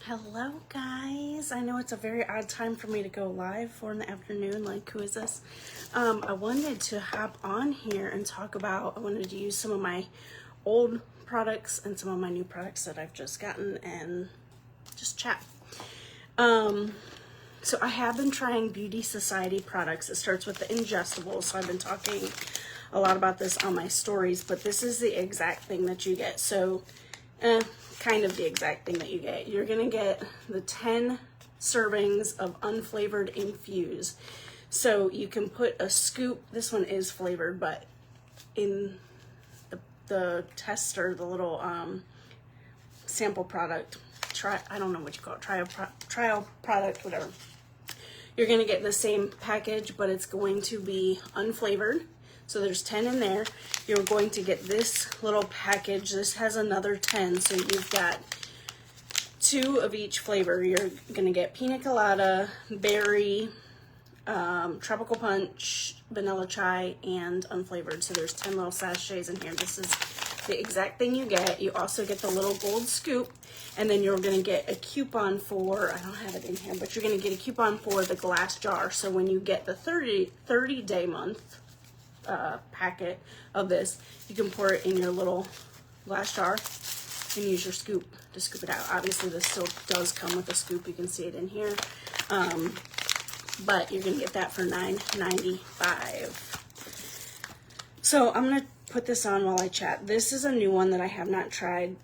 Hello guys, I know it's a very odd time for me to go live, 4 in the afternoon, like who is this? I wanted to hop on here and talk about, I wanted to use some of my old products and some of my new products that I've just gotten and just chat. So I have been trying Beauty Society products. It starts with the ingestibles, so I've been talking a lot about this on my stories, but this is the exact thing that you get. So, kind of the exact thing that you get. You're gonna get the 10 servings of unflavored infuse. So you can put a scoop, this one is flavored, but in the tester, the little sample product, I don't know what you call it, trial product, whatever. You're gonna get the same package, but it's going to be unflavored. So there's 10 in there. You're going to get this little package. This has another 10. So you've got 2 of each flavor. You're gonna get pina colada, berry, tropical punch, vanilla chai, and unflavored. So there's 10 little sachets in here. This is the exact thing you get. You also get the little gold scoop, and then you're gonna get a coupon for, I don't have it in here, but you're gonna get a coupon for the glass jar. So when you get the 30-day month packet of this, you can pour it in your little glass jar and use your scoop to scoop it out. Obviously this still does come with a scoop, you can see it in here, but you're gonna get that for $9.95. So I'm gonna put this on while I chat. This is a new one that I have not tried.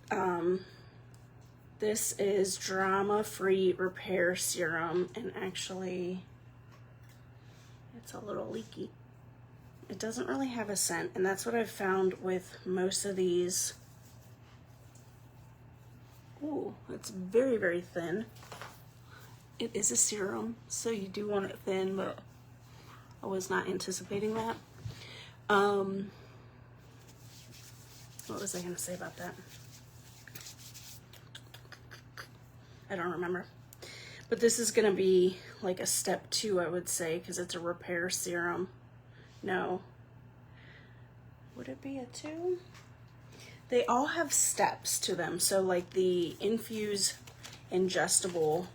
This is drama-free repair serum, and actually it's a little leaky. It doesn't really have a scent, and that's what I've found with most of these. Ooh, it's very, very thin. It is a serum, so you do want it thin, but I was not anticipating that. What was I gonna say about that? I don't remember. But this is gonna be like a step 2, I would say, because it's a repair serum. No. Would it be a 2? They all have steps to them. So like the Infuse ingestible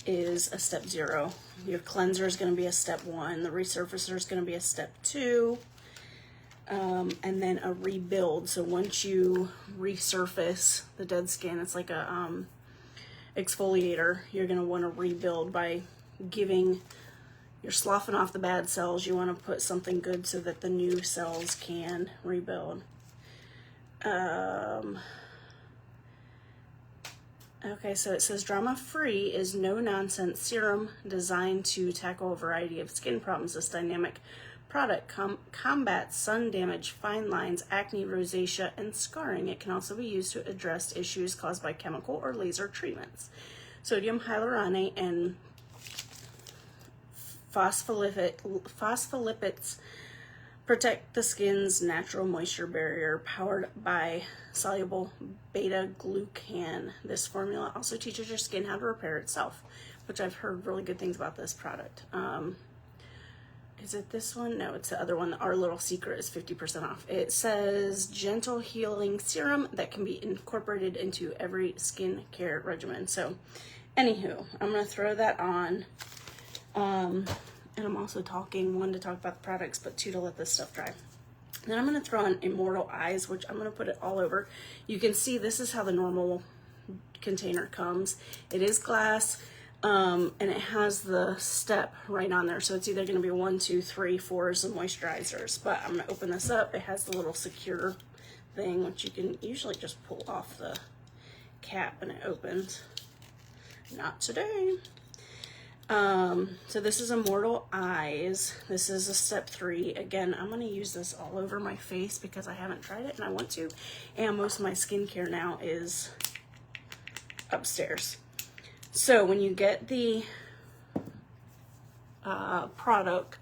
is a step 0. Your cleanser is going to be a step 1. The resurfacer is going to be a step 2. And then a rebuild. So once you resurface the dead skin, it's like a exfoliator. You're going to want to rebuild by you're sloughing off the bad cells. You want to put something good so that the new cells can rebuild. Okay, so it says drama-free is no-nonsense serum designed to tackle a variety of skin problems. This dynamic product combats sun damage, fine lines, acne, rosacea, and scarring. It can also be used to address issues caused by chemical or laser treatments. Sodium hyaluronate and phospholipids protect the skin's natural moisture barrier, powered by soluble beta-glucan. This formula also teaches your skin how to repair itself, which I've heard really good things about this product. Is it this one? No, it's the other one. Our Little Secret is 50% off. It says gentle healing serum that can be incorporated into every skincare regimen. So, anywho, I'm going to throw that on. And I'm also talking, 1, to talk about the products, but 2, to let this stuff dry. Then I'm going to throw on Immortal Eyes, which I'm going to put it all over. You can see this is how the normal container comes. It is glass, and it has the step right on there. So it's either going to be 1, 2, 3, 4 as the moisturizers. But I'm going to open this up. It has the little secure thing, which you can usually just pull off the cap and it opens. Not today. So this is Immortal Eyes. This is a step 3. Again, I'm going to use this all over my face because I haven't tried it and I want to. And most of my skincare now is upstairs. So when you get the product,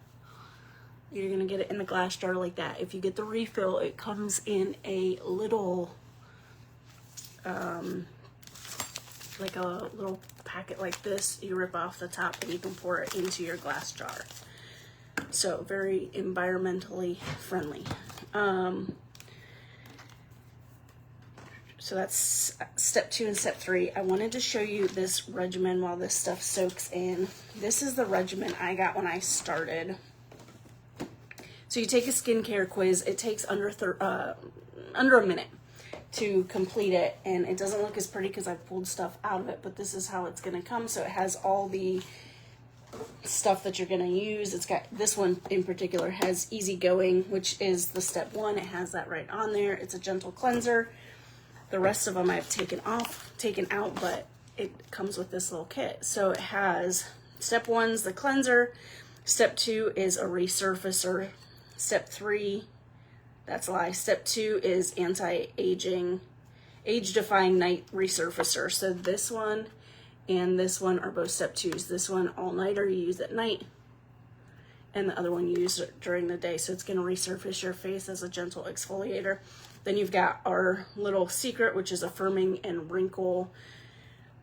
you're going to get it in the glass jar like that. If you get the refill, it comes in a little, like a little packet like this. You rip off the top and you can pour it into your glass jar. So very environmentally friendly. So that's step 2 and step 3. I wanted to show you this regimen while this stuff soaks in. This is the regimen I got when I started. So you take a skincare quiz. It takes under a minute to complete it, and it doesn't look as pretty because I've pulled stuff out of it, but this is how it's going to come. So it has all the stuff that you're going to use. It's got, this one in particular has easygoing, which is the step 1. It has that right on there. It's a gentle cleanser. The rest of them I've taken out, but it comes with this little kit. So it has step 1's the cleanser. Step 2 is a resurfacer. Step 3, that's a lie. Step 2 is anti-aging, age-defying night resurfacer. So this one and this one are both step 2s. This one all-nighter you use at night, and the other one you use during the day. So it's going to resurface your face as a gentle exfoliator. Then you've got our little secret, which is a firming and wrinkle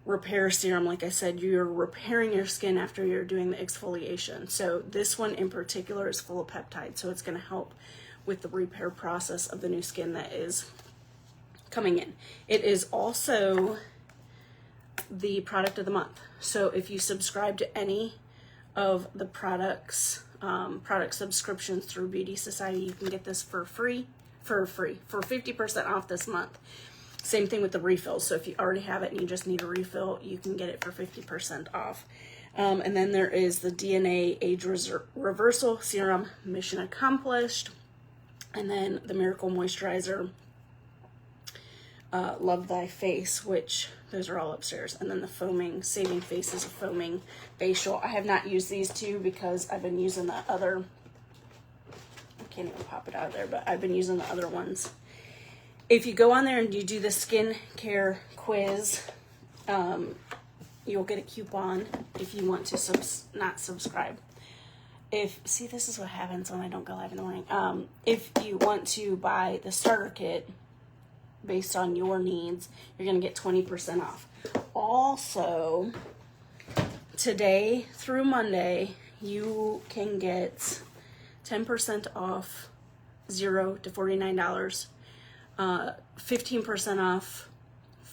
repair serum. Like I said, you're repairing your skin after you're doing the exfoliation. So this one in particular is full of peptides, so it's going to help with the repair process of the new skin that is coming in. It is also the product of the month. So if you subscribe to any of the products, product subscriptions through Beauty Society, you can get this for 50% off this month. Same thing with the refills. So if you already have it and you just need a refill, you can get it for 50% off. And then there is the DNA Age Reversal Serum, mission accomplished. And then the Miracle Moisturizer, Love Thy Face, which those are all upstairs. And then the foaming, Saving Faces, foaming facial. I have not used these two because I've been using the other, I can't even pop it out of there, but I've been using the other ones. If you go on there and you do the skincare quiz, you'll get a coupon if you want to not subscribe. See, this is what happens when I don't go live in the morning. If you want to buy the starter kit based on your needs, you're going to get 20% off. Also, today through Monday, you can get 10% off $0 to $49, 15% off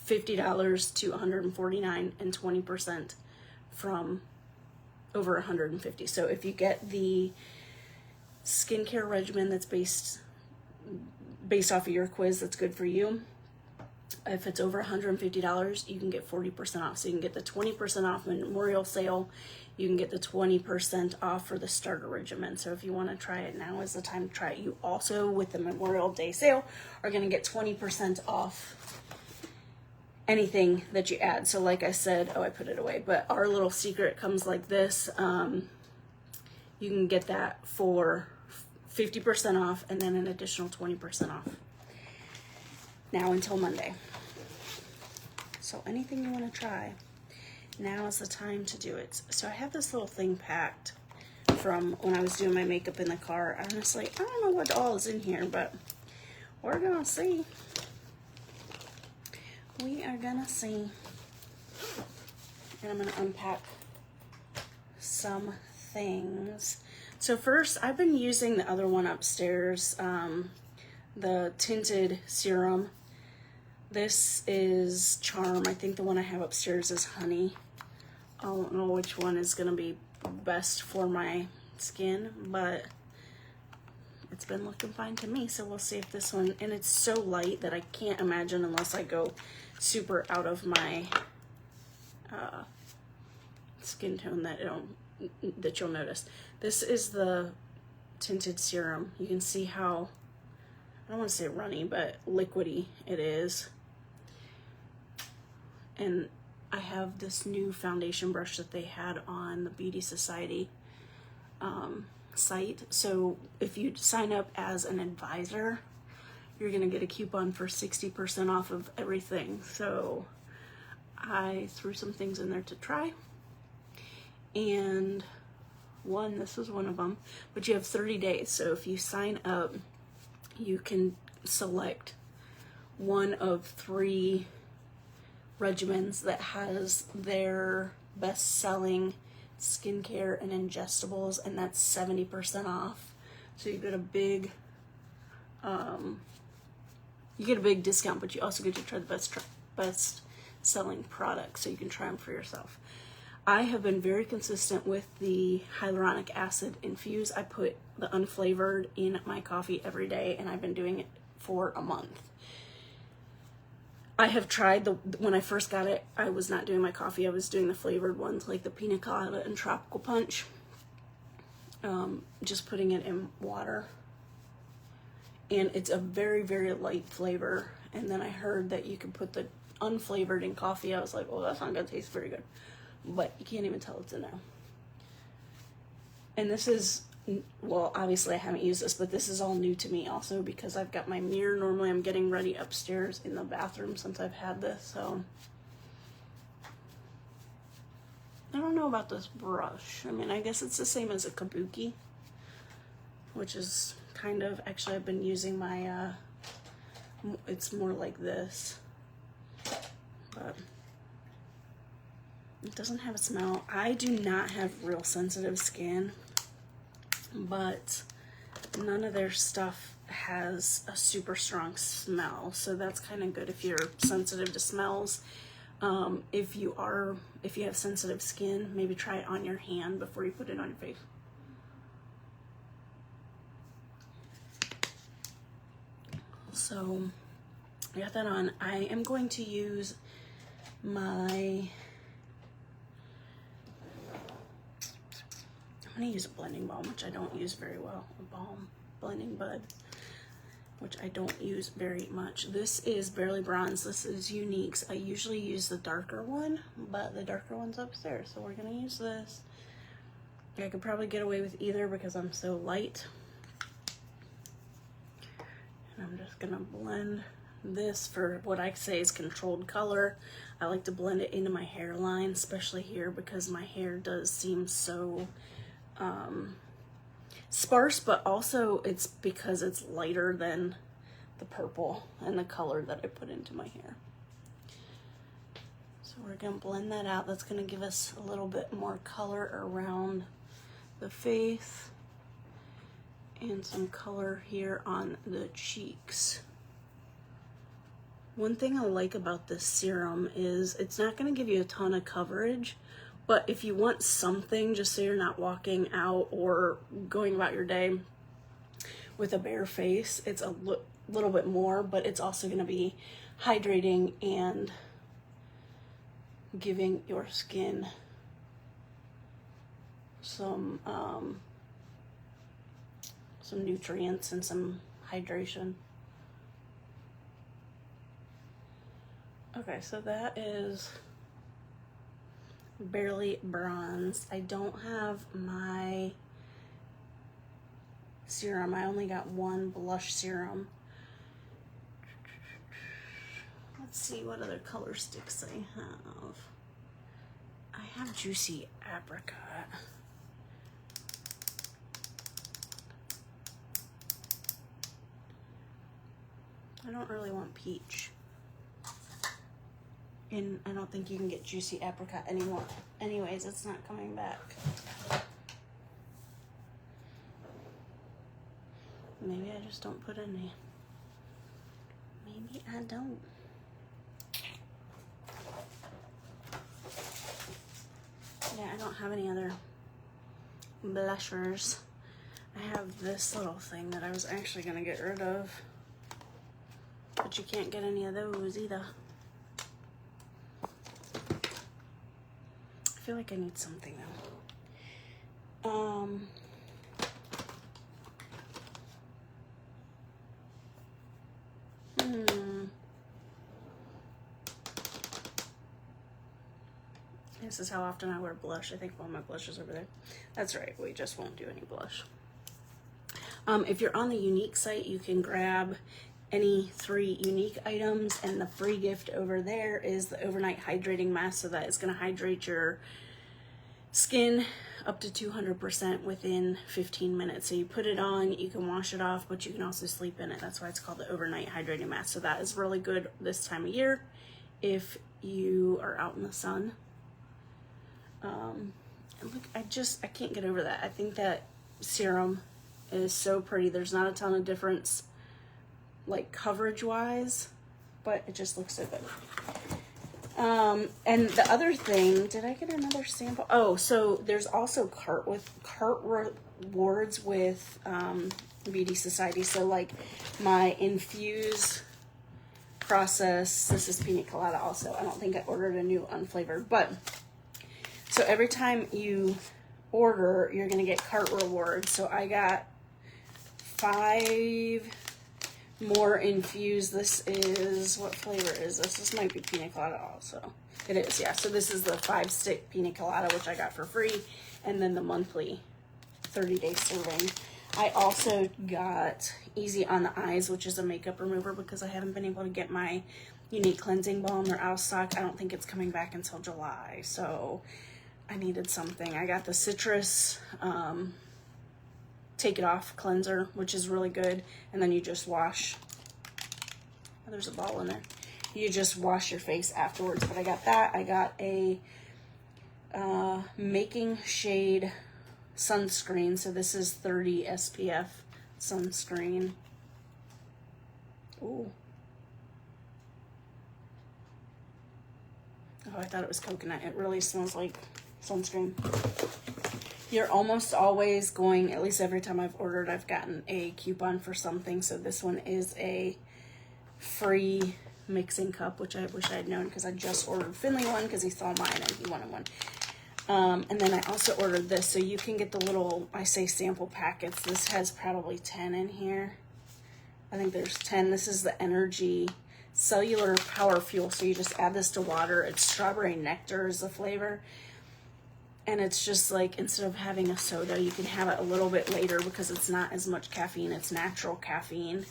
$50 to $149, and 20% from over 150. So if you get the skincare regimen that's based off of your quiz, that's good for you. If it's over $150, you can get 40% off. So you can get the 20% off Memorial sale. You can get the 20% off for the starter regimen. So if you want to try it, now is the time to try it. You also, with the Memorial Day sale, are going to get 20% off anything that you add. So like I said, I put it away, but our little secret comes like this. You can get that for 50% off and then an additional 20% off. Now until Monday. So anything you want to try, now is the time to do it. So I have this little thing packed from when I was doing my makeup in the car. Honestly, I don't know what all is in here, but we're gonna see. We are gonna see. And I'm gonna unpack some things. So first, I've been using the other one upstairs, the tinted serum. This is Charm. I think the one I have upstairs is Honey. I don't know which one is gonna be best for my skin, but it's been looking fine to me. So we'll see if this one, and it's so light that I can't imagine unless I go super out of my skin tone that you'll notice. This is the tinted serum. You can see how, I don't want to say runny, but liquidy it is. And I have this new foundation brush that they had on the Beauty Society site. So if you sign up as an advisor, you're gonna get a coupon for 60% off of everything. So I threw some things in there to try, and this was one of them, but you have 30 days. So if you sign up, you can select one of 3 regimens that has their best-selling skincare and ingestibles, and that's 70% off. So you get a big You get a big discount, but you also get to try the best selling products, so you can try them for yourself. I have been very consistent with the hyaluronic acid infused. I put the unflavored in my coffee every day, and I've been doing it for a month. I have tried when I first got it, I was not doing my coffee. I was doing the flavored ones like the pina colada and tropical punch. Just putting it in water. And it's a very, very light flavor. And then I heard that you could put the unflavored in coffee. I was like, well, that's not going to taste very good. But you can't even tell it's in there. And this is, well, obviously I haven't used this, but this is all new to me also because I've got my mirror. Normally I'm getting ready upstairs in the bathroom since I've had this, so. I don't know about this brush. I mean, I guess it's the same as a kabuki, which is kind of, actually I've been using my, it's more like this, but it doesn't have a smell. I do not have real sensitive skin, but none of their stuff has a super strong smell, so that's kind of good if you're sensitive to smells. If you have sensitive skin, maybe try it on your hand before you put it on your face. So I got that on. I am going to use I'm going to use a blending balm, which I don't use very well. A balm blending bud, which I don't use very much. This is Barely Bronze. This is Unique's. I usually use the darker one, but the darker one's upstairs, so we're going to use this. I could probably get away with either because I'm so light. And I'm just going to blend this for what I say is controlled color. I like to blend it into my hairline, especially here, because my hair does seem so sparse, but also it's because it's lighter than the purple and the color that I put into my hair. So we're going to blend that out. That's going to give us a little bit more color around the face and some color here on the cheeks. One thing I like about this serum is it's not going to give you a ton of coverage, but if you want something, just so you're not walking out or going about your day with a bare face, it's a little bit more, but it's also going to be hydrating and giving your skin some nutrients and some hydration. Okay, so that is Barely Bronze. I don't have my serum. I only got one blush serum. Let's see what other color sticks I have. I have Juicy Apricot. I don't really want peach. And I don't think you can get Juicy Apricot anymore. Anyways, it's not coming back. Maybe I just don't put any. Maybe I don't. Yeah, I don't have any other blushers. I have this little thing that I was actually gonna get rid of, but you can't get any of those either. I feel like I need something though. This is how often I wear blush. I think all my blush is over there. That's right, we just won't do any blush. If you're on the Unique site, you can grab any 3 Unique items, and the free gift over there is the overnight hydrating mask, so that is going to hydrate your skin up to 200% within 15 minutes. So you put it on, you can wash it off, but you can also sleep in it. That's why it's called the overnight hydrating mask. So that is really good this time of year if you are out in the sun. And look, I can't get over that. I think that serum is so pretty. There's not a ton of difference like coverage wise, but it just looks so good. And the other thing, did I get another sample? Oh, so there's also cart rewards with Beauty Society. So like my infuse process, this is pina colada also. I don't think I ordered a new unflavored, but so every time you order, you're gonna get cart rewards. So I got 5 more infused. This is, what flavor is this? This might be pina colada also. It is, yeah. So this is the 5-stick pina colada, which I got for free, and then the monthly 30-day serving. I also got Easy on the Eyes, which is a makeup remover, because I haven't been able to get my Unique Cleansing Balm. They're out of stock. I don't think it's coming back until July, so I needed something. I got the Citrus Take It Off cleanser, which is really good, and then you just wash. Oh, there's a ball in there. You just wash your face afterwards. But I got that. I got a Making Shade sunscreen. So this is 30 SPF sunscreen. Ooh. Oh, I thought it was coconut. It really smells like sunscreen. You're almost always going, at least every time I've ordered, I've gotten a coupon for something. So this one is a free mixing cup, which I wish I had known, because I just ordered Finley one because he saw mine and he wanted one. And then I also ordered this, so you can get the little, I say sample packets. This has probably 10 in here. I think there's 10. This is the Energy Cellular Power Fuel. So you just add this to water. It's strawberry nectar is the flavor. And it's just like, instead of having a soda, you can have it a little bit later because it's not as much caffeine. It's natural caffeine.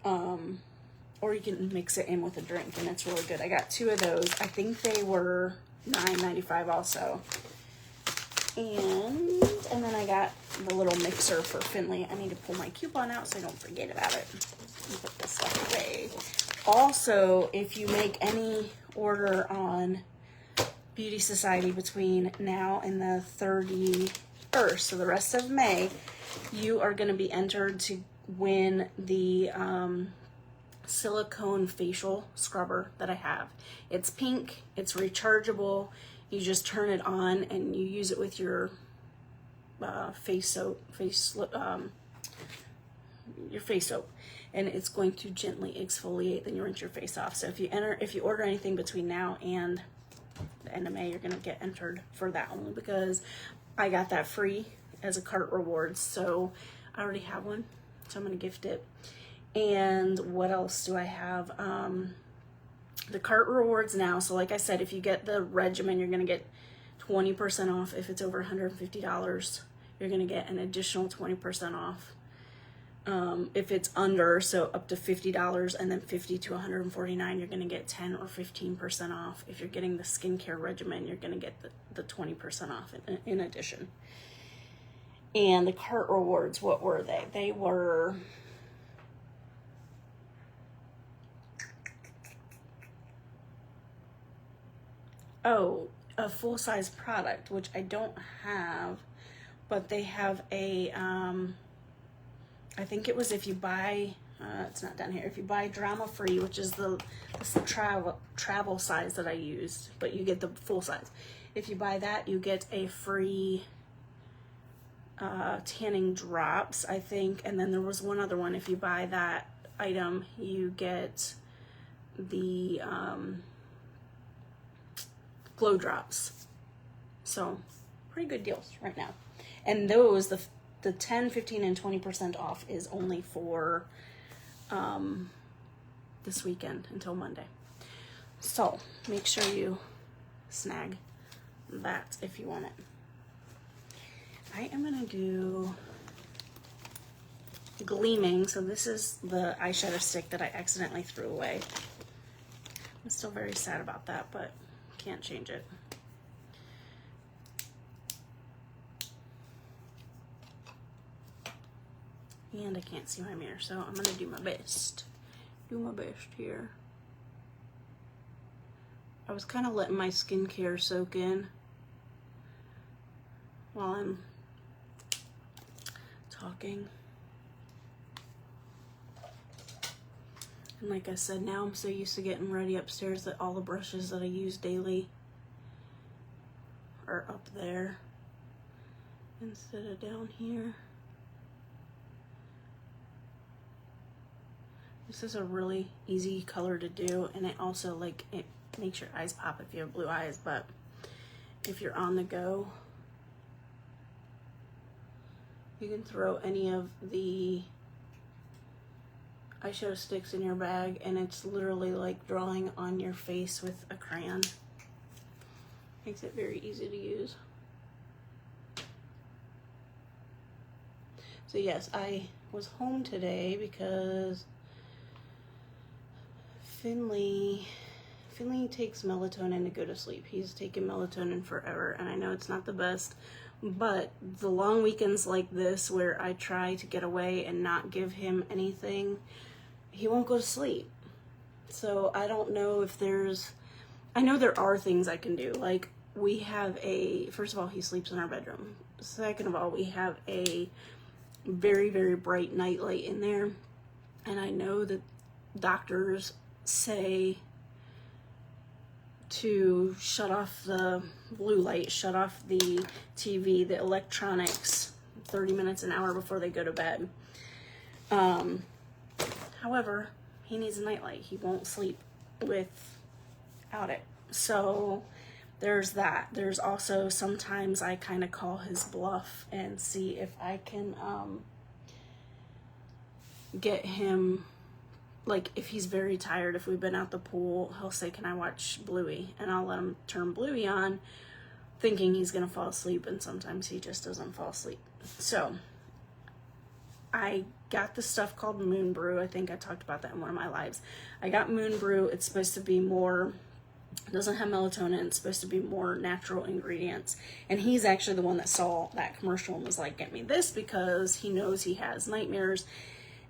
Or you can mix it in with a drink, and it's really good. I got 2 of those. I think they were $9.95 also. And then I got the little mixer for Finley. I need to pull my coupon out so I don't forget about it. Put this stuff away. Also, if you make any order on Beauty Society between now and the 31st, so the rest of May, you are going to be entered to win the silicone facial scrubber that I have. It's pink, it's rechargeable. You just turn it on and you use it with your face soap, and it's going to gently exfoliate. Then you rinse your face off. So if you order anything between now and the end of May, you're gonna get entered for that, only because I got that free as a cart rewards. So I already have one, so I'm gonna gift it. And what else do I have? The cart rewards now. So like I said, if you get the regimen, you're gonna get 20% off. If it's over $150, you're gonna get an additional 20% off. If it's under, so up to $50 and then $50 to $149, you're gonna get 10 or 15% off. If you're getting the skincare regimen, you're gonna get the 20% off in addition. And the cart rewards, what were they? They were a full-size product, which I don't have, but they have a, I think it was if you buy, it's not down here, if you buy Drama Free, which is the travel size that I used, but you get the full size. If you buy that, you get a free tanning drops, I think, and then there was one other one. If you buy that item, you get the glow drops. So pretty good deals right now. And those, the 10, 15, and 20% off is only for this weekend until Monday. So make sure you snag that if you want it. I am gonna do Gleaming. So this is the eyeshadow stick that I accidentally threw away. I'm still very sad about that, but can't change it. And I can't see my mirror, so I'm gonna do my best. Do my best here. I was kind of letting my skincare soak in while I'm talking. And like I said, now I'm so used to getting ready upstairs that all the brushes that I use daily are up there instead of down here. This is a really easy color to do, and it also, like, it makes your eyes pop if you have blue eyes, but if you're on the go, you can throw any of the eyeshadow sticks in your bag, and it's literally like drawing on your face with a crayon. Makes it very easy to use. So yes, I was home today because Finley takes melatonin to go to sleep. He's taken melatonin forever, and I know it's not the best, but the long weekends like this where I try to get away and not give him anything, he won't go to sleep. So I don't know if I know there are things I can do. Like, we have first of all, he sleeps in our bedroom. Second of all, we have a very, very bright nightlight in there, and I know that doctors say to shut off the blue light, shut off the TV, the electronics 30 minutes, an hour before they go to bed. However, he needs a nightlight. He won't sleep without it. So there's that. There's also sometimes I kind of call his bluff and see if I can get him, like, if he's very tired, if we've been out the pool, he'll say, can I watch Bluey? And I'll let him turn Bluey on, thinking he's gonna fall asleep, and sometimes he just doesn't fall asleep. So I got this stuff called Moon Brew. I think I talked about that in one of my lives. I got Moon Brew. It's supposed to be more, it doesn't have melatonin. It's supposed to be more natural ingredients. And he's actually the one that saw that commercial and was like, get me this, because he knows he has nightmares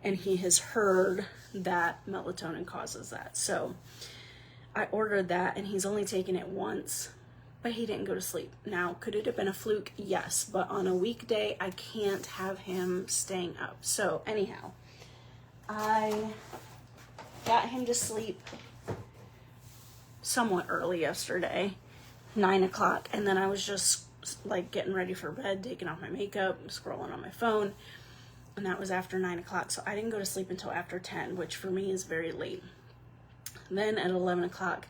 and he has heard that melatonin causes that. So I ordered that, and he's only taken it once, but he didn't go to sleep. Now, could it have been a fluke? Yes, but on a weekday, I can't have him staying up. So anyhow, I got him to sleep somewhat early yesterday, 9 o'clock, and then I was just like getting ready for bed, taking off my makeup, scrolling on my phone, and that was after 9 o'clock. So I didn't go to sleep until after 10, which for me is very late. Then at 11 o'clock,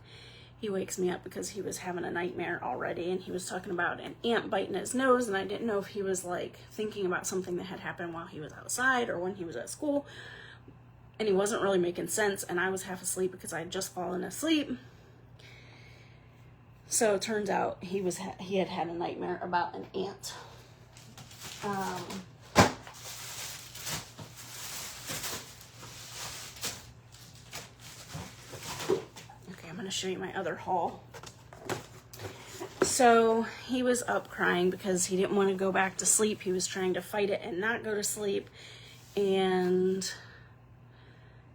he wakes me up because he was having a nightmare already, and he was talking about an ant biting his nose, and I didn't know if he was like thinking about something that had happened while he was outside or when he was at school, and he wasn't really making sense, and I was half asleep because I had just fallen asleep. So it turns out he had had a nightmare about an ant. I'm going to show you my other haul. So he was up crying because he didn't want to go back to sleep. He was trying to fight it and not go to sleep, and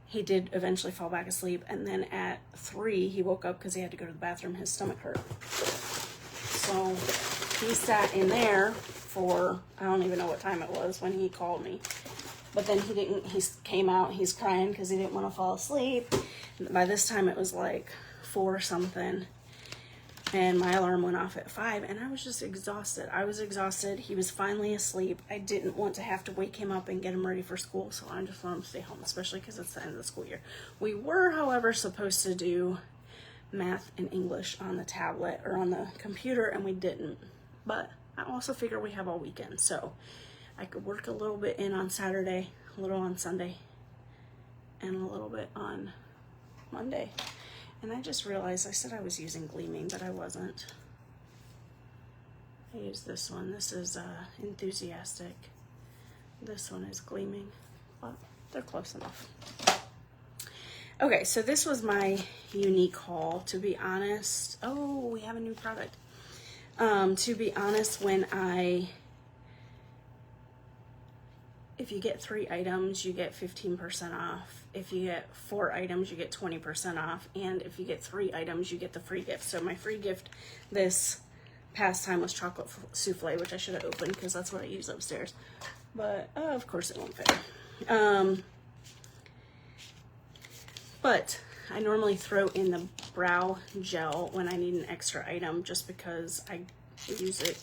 he did eventually fall back asleep. And then at 3 he woke up because he had to go to the bathroom. His stomach hurt. So he sat in there for, I don't even know what time it was when he called me, but then he came out, he's crying because he didn't want to fall asleep. By this time it was like 4 something, and my alarm went off at 5, and I was just exhausted. I was exhausted. He was finally asleep. I didn't want to have to wake him up and get him ready for school, so I just want him to stay home, especially because it's the end of the school year. We were, however, supposed to do math and English on the tablet or on the computer, and we didn't. But I also figure we have all weekend, so I could work a little bit in on Saturday, a little on Sunday, and a little bit on Monday. And I just realized I said I was using Gleaming, but I wasn't. I used this one. This is Enthusiastic. This one is Gleaming, but they're close enough. Okay, so this was my unique haul. To be honest, oh, we have a new product. To be honest, if you get 3 items, you get 15% off. If you get 4 items, you get 20% off. And if you get 3 items, you get the free gift. So my free gift this past time was chocolate souffle, which I should have opened because that's what I use upstairs. But of course it won't fit. But I normally throw in the brow gel when I need an extra item just because I use it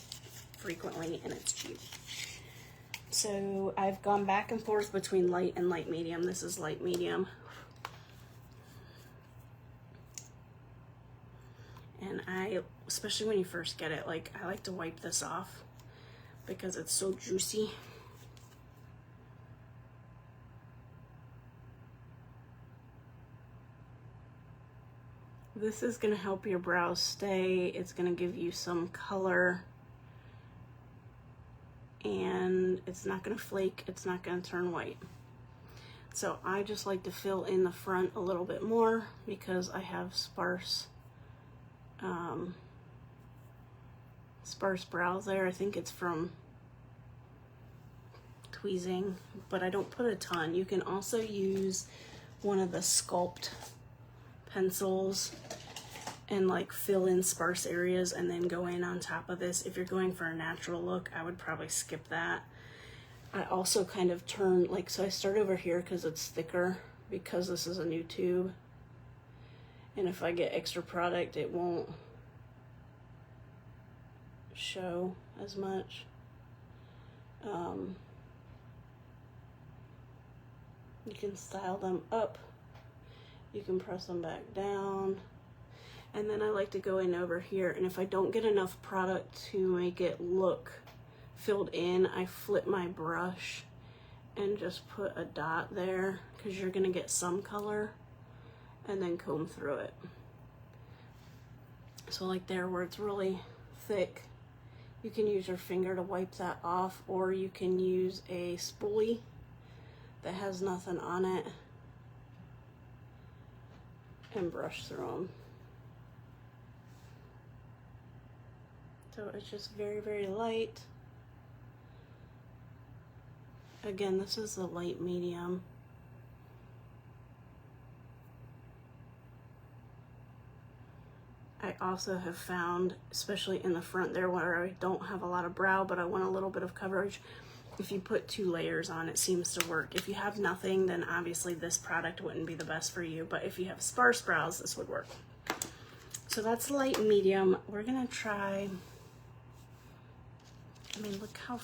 frequently and it's cheap. So I've gone back and forth between light and light medium. This is light medium. And especially when you first get it, like I like to wipe this off because it's so juicy. This is gonna help your brows stay. It's gonna give you some color. And it's not gonna flake, it's not gonna turn white. So I just like to fill in the front a little bit more because I have sparse brows there. I think it's from tweezing, but I don't put a ton. You can also use one of the Sculpt pencils and like fill in sparse areas and then go in on top of this. If you're going for a natural look, I would probably skip that. I also kind of turn, like, so I start over here because it's thicker, because this is a new tube. And if I get extra product, it won't show as much. You can style them up. You can press them back down. And then I like to go in over here, and if I don't get enough product to make it look filled in, I flip my brush and just put a dot there, because you're gonna get some color, and then comb through it. So like there where it's really thick, you can use your finger to wipe that off, or you can use a spoolie that has nothing on it and brush through them. So it's just very, very light. Again, this is the light medium. I also have found, especially in the front there where I don't have a lot of brow, but I want a little bit of coverage, if you put 2 layers on, it seems to work. If you have nothing, then obviously this product wouldn't be the best for you, but if you have sparse brows, this would work. So that's light medium. We're gonna try, I mean, look how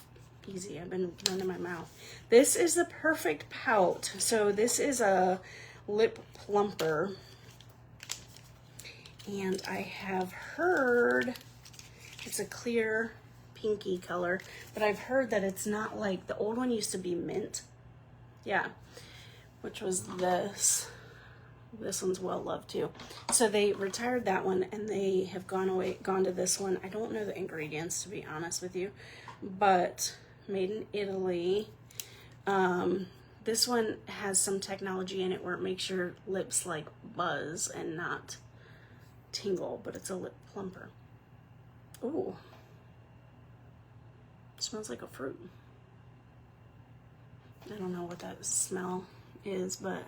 easy I've been running my mouth. This is the perfect pout. So this is a lip plumper. And I have heard it's a clear pinky color, but I've heard that it's not like, the old one used to be mint. Yeah, which was this. This one's well loved too. So they retired that one and they have gone to this one. I don't know the ingredients, to be honest with you, but made in Italy. This one has some technology in it where it makes your lips like buzz and not tingle, but it's a lip plumper. Ooh, it smells like a fruit. I don't know what that smell is, but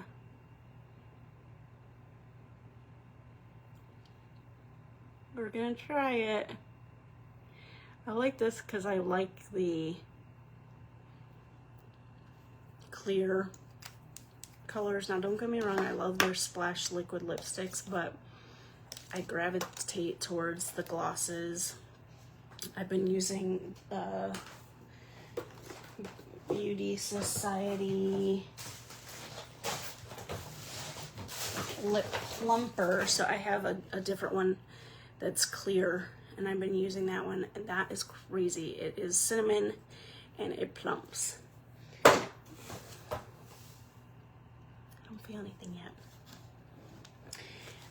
we're gonna try it. I like this because I like the clear colors. Now don't get me wrong, I love their Splash liquid lipsticks, but I gravitate towards the glosses. I've been using Beauty Society lip plumper, so I have a different one that's clear, and I've been using that one, and that is crazy. It is cinnamon and it plumps. I don't feel anything yet.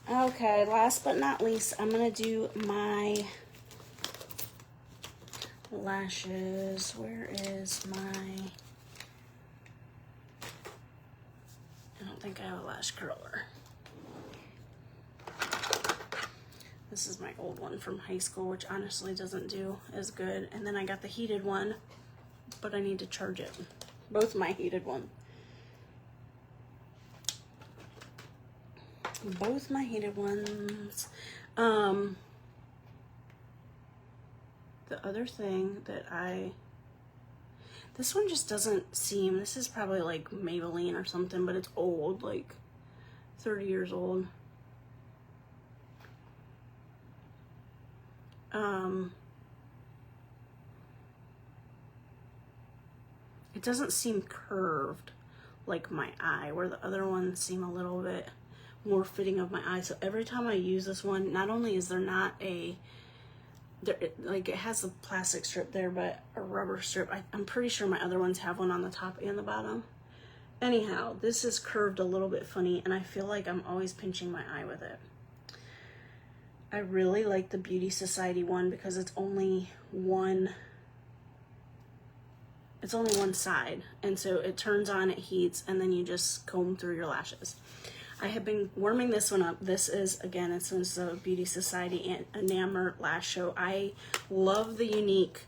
Okay, last but not least, I'm gonna do my lashes. Where is my, I don't think I have a lash curler. This is my old one from high school, which honestly doesn't do as good. And then I got the heated one, but I need to charge it. Both my heated one. Both my heated ones. The other thing that this one just doesn't seem, this is probably like Maybelline or something, but it's old, like 30 years old. It doesn't seem curved like my eye, where the other ones seem a little bit more fitting of my eye. So every time I use this one, not only is there not a, like it has a plastic strip there, but a rubber strip. I'm pretty sure my other ones have one on the top and the bottom. Anyhow, this is curved a little bit funny, and I feel like I'm always pinching my eye with it. I really like the Beauty Society one because it's only one side, and so it turns on, it heats, and then you just comb through your lashes. I have been warming this one up. This is, again, it's a Beauty Society Enamel Lash Show. I love the unique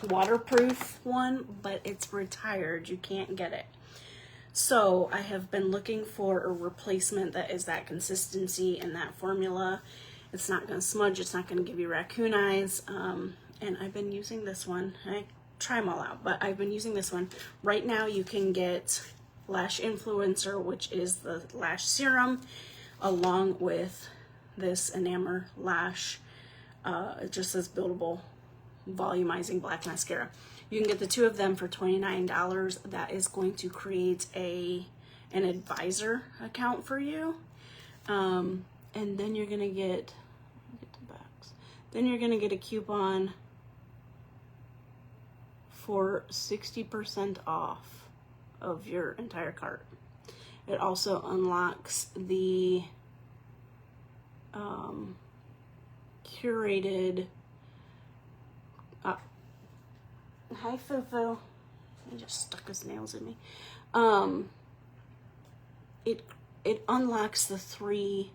waterproof one, but it's retired. You can't get it. So I have been looking for a replacement that is that consistency and that formula. It's not going to smudge. It's not going to give you raccoon eyes. And I've been using this one. I try them all out, but I've been using this one. Right now you can get Lash Influencer, which is the lash serum, along with this Enamel Lash. It just says buildable volumizing black mascara. You can get the two of them for $29. That is going to create an advisor account for you. And then you're gonna get then you're gonna get a coupon for 60% off of your entire cart. It also unlocks the curated hi Fufu. He just stuck his nails in me. It unlocks the 3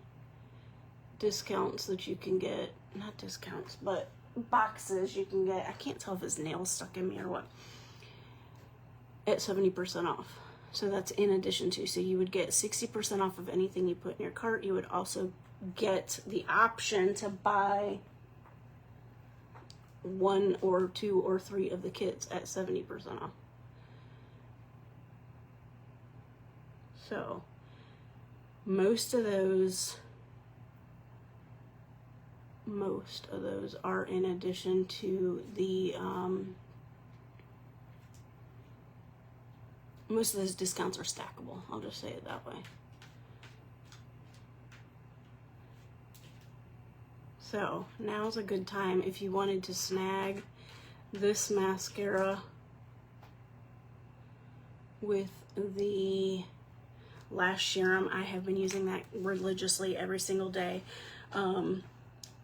discounts that you can get, not discounts, but boxes you can get. I can't tell if his nails stuck in me or what. At 70% off. So that's in addition to, so you would get 60% off of anything you put in your cart. You would also get the option to buy 1 or 2 or 3 of the kits at 70% off. So most of those are in addition to the most of those discounts are stackable. I'll just say it that way. So now's a good time if you wanted to snag this mascara with the lash serum. I have been using that religiously every single day. I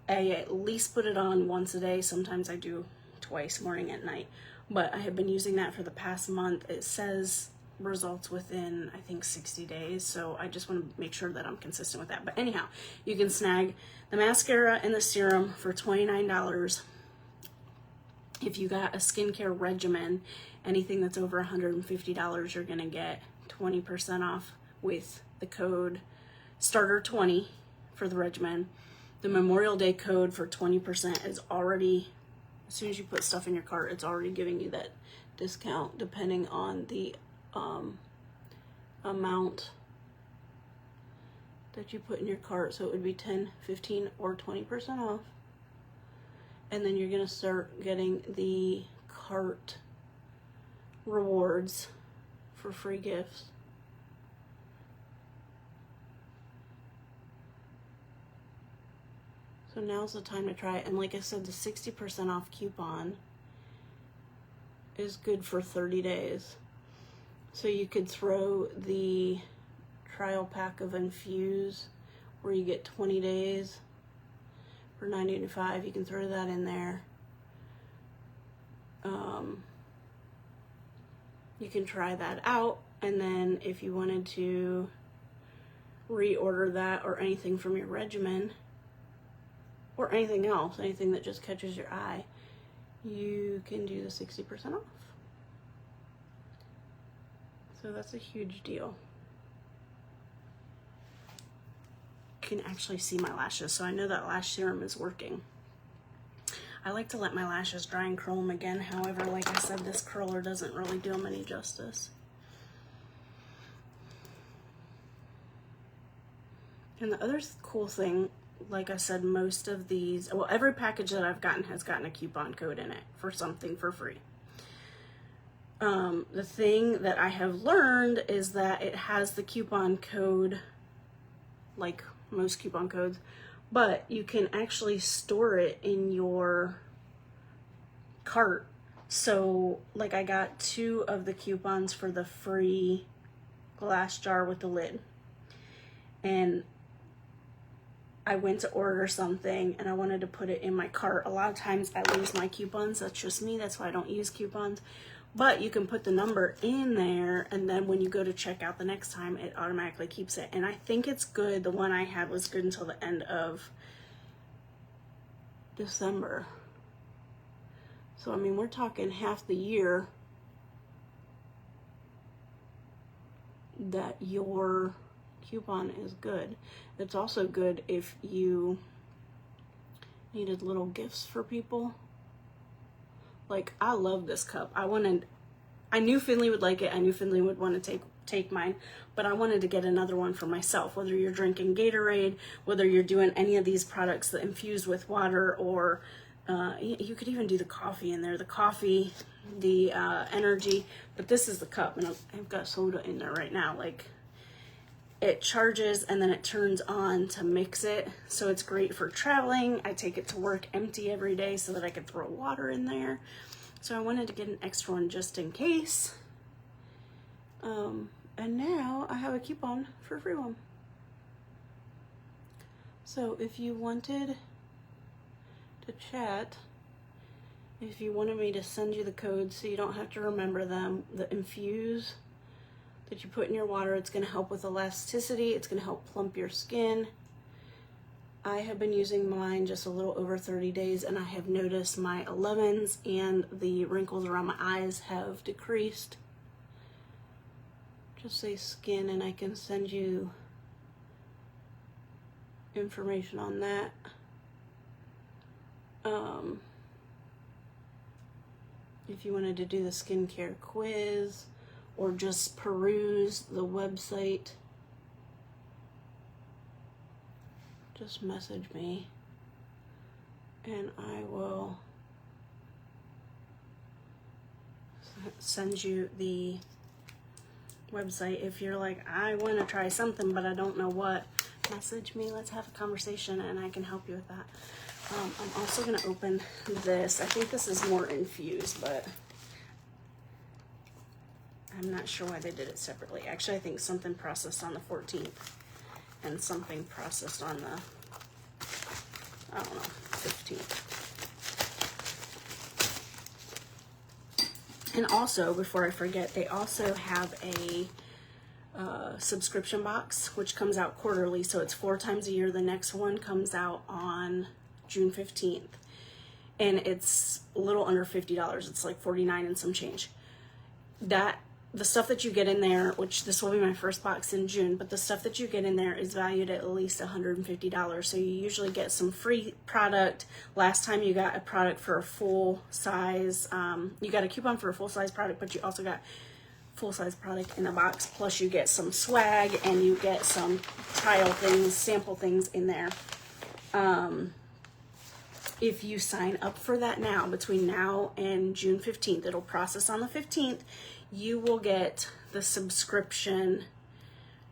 at least put it on once a day. Sometimes I do twice, morning and night. But I have been using that for the past month. It says results within, I think, 60 days. So I just want to make sure that I'm consistent with that. But anyhow, you can snag the mascara and the serum for $29. If you got a skincare regimen, anything that's over $150, you're going to get 20% off with the code STARTER20 for the regimen. The Memorial Day code for 20% is already, as soon as you put stuff in your cart, it's already giving you that discount depending on the amount that you put in your cart. So it would be 10, 15, or 20% off. And then you're going to start getting the cart rewards for free gifts. So now's the time to try it. And like I said, the 60% off coupon is good for 30 days. So you could throw the trial pack of Infuse where you get 20 days for $9.85. You can throw that in there. You can try that out, and then if you wanted to reorder that or anything from your regimen or anything else, anything that just catches your eye, you can do the 60% off. So that's a huge deal. You can actually see my lashes, so I know that lash serum is working. I like to let my lashes dry and curl them again. However, like I said, this curler doesn't really do them any justice. And the other cool thing, like I said, most of these, well, every package that I've gotten has gotten a coupon code in it for something for free. The thing that I have learned is that it has the coupon code, like most coupon codes, but you can actually store it in your cart. So like I got 2 of the coupons for the free glass jar with the lid, and I went to order something and I wanted to put it in my cart. A lot of times I lose my coupons. That's just me. That's why I don't use coupons. But you can put the number in there, and then when you go to check out the next time, it automatically keeps it. And I think it's good. The one I had was good until the end of December. So, I mean, we're talking half the year that your coupon is good. It's also good if you needed little gifts for people. Like, I love this cup. I knew Finley would like it. I knew Finley would want to take mine, but I wanted to get another one for myself. Whether you're drinking Gatorade, whether you're doing any of these products that infuse with water, or you could even do the coffee in there. The coffee, the energy, but this is the cup, and I've got soda in there right now. Like, it charges and then it turns on to mix it. So it's great for traveling. I take it to work empty every day so that I could throw water in there. So I wanted to get an extra one just in case. And now I have a coupon for a free one. So if you wanted to chat, if you wanted me to send you the codes so you don't have to remember them, the Infuse that you put in your water, it's going to help with elasticity. It's going to help plump your skin. I have been using mine just a little over 30 days, and I have noticed my 11s and the wrinkles around my eyes have decreased. Just say skin, and I can send you information on that. If you wanted to do the skincare quiz, or just peruse the website, just message me and I will send you the website. If you're like, I want to try something but I don't know what, message me. Let's have a conversation and I can help you with that. I'm also going to open this. I think this is more infused, but I'm not sure why they did it separately. Actually, I think something processed on the 14th and something processed on the, I don't know, 15th. And also, before I forget, they also have a subscription box, which comes out quarterly. So it's 4 times a year. The next one comes out on June 15th. And it's a little under $50. It's like $49 and some change. The stuff that you get in there, which this will be my first box in June, but the stuff that you get in there is valued at least $150. So you usually get some free product. Last time you got a product for a full size, you got a coupon for a full size product, but you also got full size product in a box. Plus you get some swag and you get some trial things, sample things in there. If you sign up for that now, between now and June 15th, it'll process on the 15th. You will get the subscription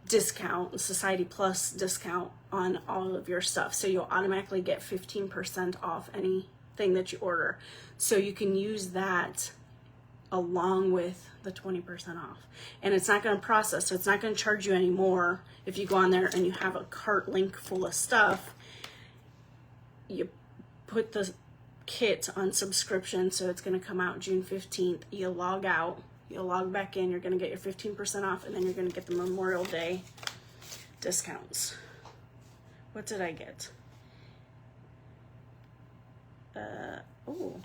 discount, Society Plus discount on all of your stuff. So you'll automatically get 15% off anything that you order. So you can use that along with the 20% off. And it's not going to process, so it's not going to charge you any more if you go on there and you have a cart link full of stuff. You put the kit on subscription, so it's going to come out June 15th. You log out. You'll log back in, you're going to get your 15% off, and then you're going to get the Memorial Day discounts. What did I get? Oh,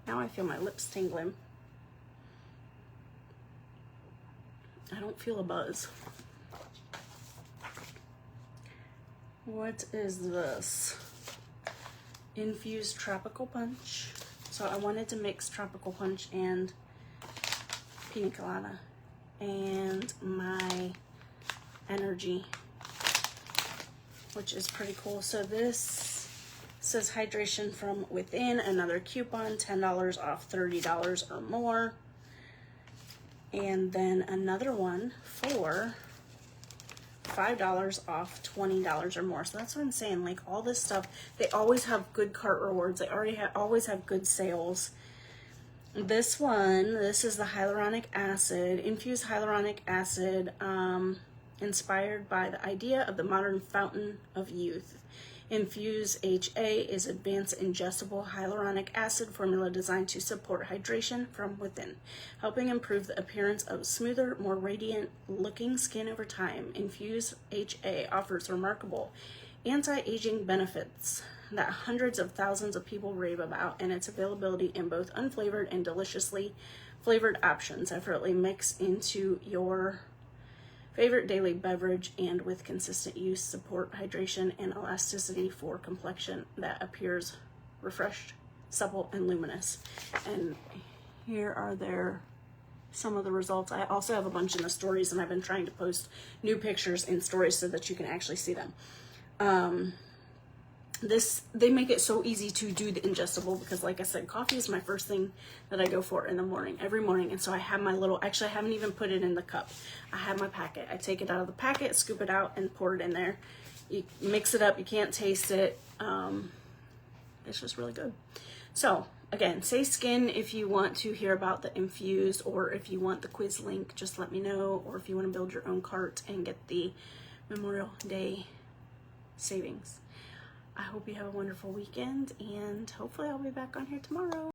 now I feel my lips tingling. I don't feel a buzz. What is this? Infused Tropical Punch. So I wanted to mix Tropical Punch and Pina Colada and my energy. which is pretty cool. So this says hydration from within, another coupon, $10 off $30 or more. And then another one for $5 off $20 or more. So that's what I'm saying. Like all this stuff, they always have good cart rewards. They always have good sales. This one, this is the hyaluronic acid, infused hyaluronic acid, inspired by the idea of the modern fountain of youth. Infuse HA is advanced ingestible hyaluronic acid formula designed to support hydration from within, helping improve the appearance of smoother, more radiant looking skin over time. Infuse HA offers remarkable anti-aging benefits that hundreds of thousands of people rave about, and its availability in both unflavored and deliciously flavored options effortlessly mix into your favorite daily beverage, and with consistent use support hydration and elasticity for complexion that appears refreshed, supple, and luminous. And here are some of the results. I also have a bunch in the stories, and I've been trying to post new pictures in stories so that you can actually see them. They make it so easy to do the ingestible because, like I said, coffee is my first thing that I go for in the morning, every morning. And so I have my little, actually I haven't even put it in the cup. I have my packet. I take it out of the packet, scoop it out, and pour it in there. You mix it up. You can't taste it. It's just really good. So again, Say Skin, if you want to hear about the infused, or if you want the quiz link, just let me know. Or if you want to build your own cart and get the Memorial Day savings. I hope you have a wonderful weekend, and hopefully I'll be back on here tomorrow.